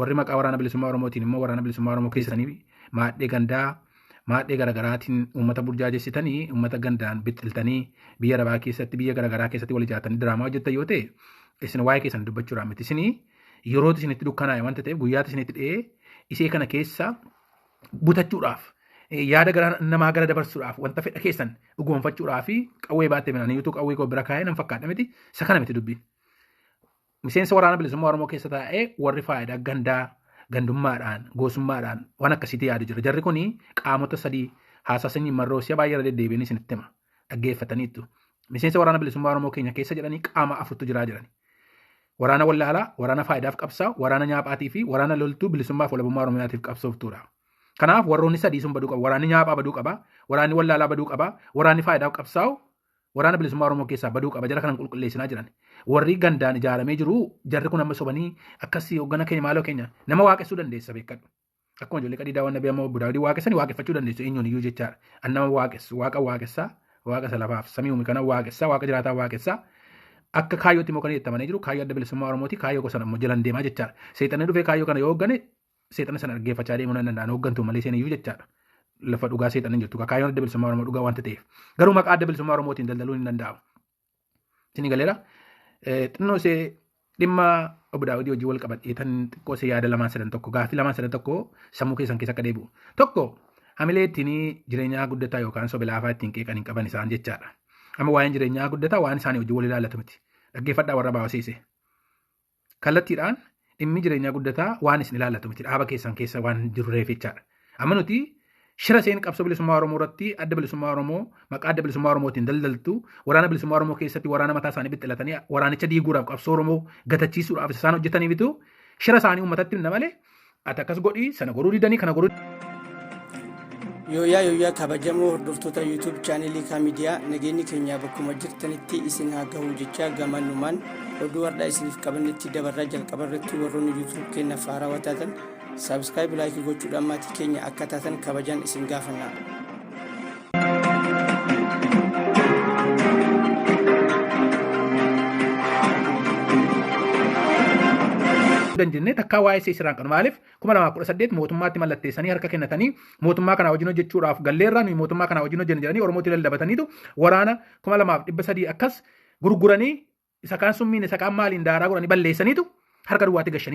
warri maqaa waraana bilisummaa Oromootiin immoo waraana bilisummaa Oromoo keessanii maadhee gandaa maadhee garaagaraatiin uummata burjaajessitanii uummata gandaan bittiltanii biyya arabaa keessatti biyya garaagaraa keessatti wal ijaartanii diraamaa hojjettan yoo ta'e isin waa'ee keessan dubbachuudhaan miti isinii yeroo isinitti dukkanaa'e wanta ta'eef guyyaatti isinitti dhiyee isee kana keessa butachuudhaaf yaada gara namaa gara dabarsuudhaaf wanta fedha keessan dhugoonfachuudhaaf qawwee baattee minaan yuutuu qawwee koo bira kaa'ee nan fakkaadha miti isa kana miti dubbiin. Miseensa waraana bilisummaa Oromoo keessa taa'ee warri faayidaa gandaa gandummaadhaan goosummaadhaan waan akkasiitti yaadu jira. Jarri kun qaamota sadii haasasanii marroo si'a baay'ee deddeebiin isinitti hima dhaggeeffataniitu. Miseensa waraana bilisummaa Oromoo keenya keessa jedhanii qaama afurtu jiraa jiran. Waraana wallaalaa, waraana faayidaaf qabsaa, waraana nyaaphaatii fi waraana loltuu bilisummaaf walabummaa Oromiyaatiif qabsooftuudha. Kanaaf warroonni sadii sun baduu qaba. Waraanni nyaaphaa baduu qaba, waraanni wallaalaa baduu qaba, waraanni faayidaaf qabsaa'u waraana bilisummaa Oromoo keessaa baduu qaba. Jara kanan qulqulleessinaa jiran. Warri gandaan ijaaramee jiru jarri kun amma sobanii akkasii hoggana keenya maaloo keenya nama waaqessuu dandeessa beekadhu. Akkuma ijoollee qadii daawwan nabii amma budaawwadii waaqessanii waaqeffachuu dandeessu eenyuun iyyuu jechaadha. An nama waaqessu waaqa waaqessaa waaqa salafaaf samii uume kana waaqessaa waaqa jiraataa waaqessaa akka kaayyootti immoo kan itti jiru kaayyoo adda bilisummaa Oromooti kaayyoo gosa ammoo jalan deemaa jechaadha. Seexanni dhufee kaayyoo kana yoo hooggane seexanni sana dhaggeeffachaa deemuu nan danda'an hooggantuu malee seen iyyuu jechaadha. Lafa dhugaa seexanni jirtu kaayyoon adda bilisummaa Oromoo dhugaa wanta ta'eef garuu maqaa adda bilisummaa Oromootiin daldaluun hin danda'amu. Isin galeera xinnoo see dhimma obbo Daawudii hojii wal qabadhee tan xiqqoo see yaada lamaan sadan tokko gaaffii lamaan sadan tokko sammuu keessan keessa akka deebi'u. Tokko hamilee ittiin jireenyaa guddataa yookaan sobilaafaa ittiin qeeqan hin qaban isaan jechaadha. Amma waa'een jireenyaa guddataa waan isaanii hojii wal ilaallatu miti. Dhaggeeffadhaa warra baawasiise. Kallattiidhaan dhimmi jireenyaa guddataa waan isin ilaallatu miti. Dhaaba keessan keessa waan jiru reefichaadha. Amma nuti shira seen qabsoo bilisummaa Oromoo irratti adda bilisummaa Oromoo maqaa adda bilisummaa Oromootiin daldaltu waraana bilisummaa Oromoo keessatti waraana mataa isaanii bixxilatanii waraanicha diiguudhaaf qabsoo Oromoo gatachiisuudhaaf isaan hojjetaniifitu shira isaanii uummatatti himna malee ati akkas godhii sana godhuu didanii kana godhuu. Yooyaa kabajamoo hordoftoota YouTube chaanelii Kaamidiyaa nageenyi keenya bakkuma jirtanitti isin haa gahu jecha gamannumaan oduu har'aa isiniif qabannetti dabarraa jalqaba irratti warroonni YouTube keenyaaf haarawaa taatan subscribe like gochuudhaan maatii keenya akka taatan kabajaan isin gaafanna. Danjinne takkaa waa'ee seesiraan kan maaliif 2018 mootummaatti mallatteessanii harka kennatanii mootummaa kana wajjin hojjechuudhaaf galleerraa nuyi mootummaa kana wajjin hojjennu jedhanii Oromootti lallabataniitu waraana 2300 akkas gurguranii isa kaan summiin isa kaan maaliin daaraa godhanii balleessaniitu harka duwwaatti gashanii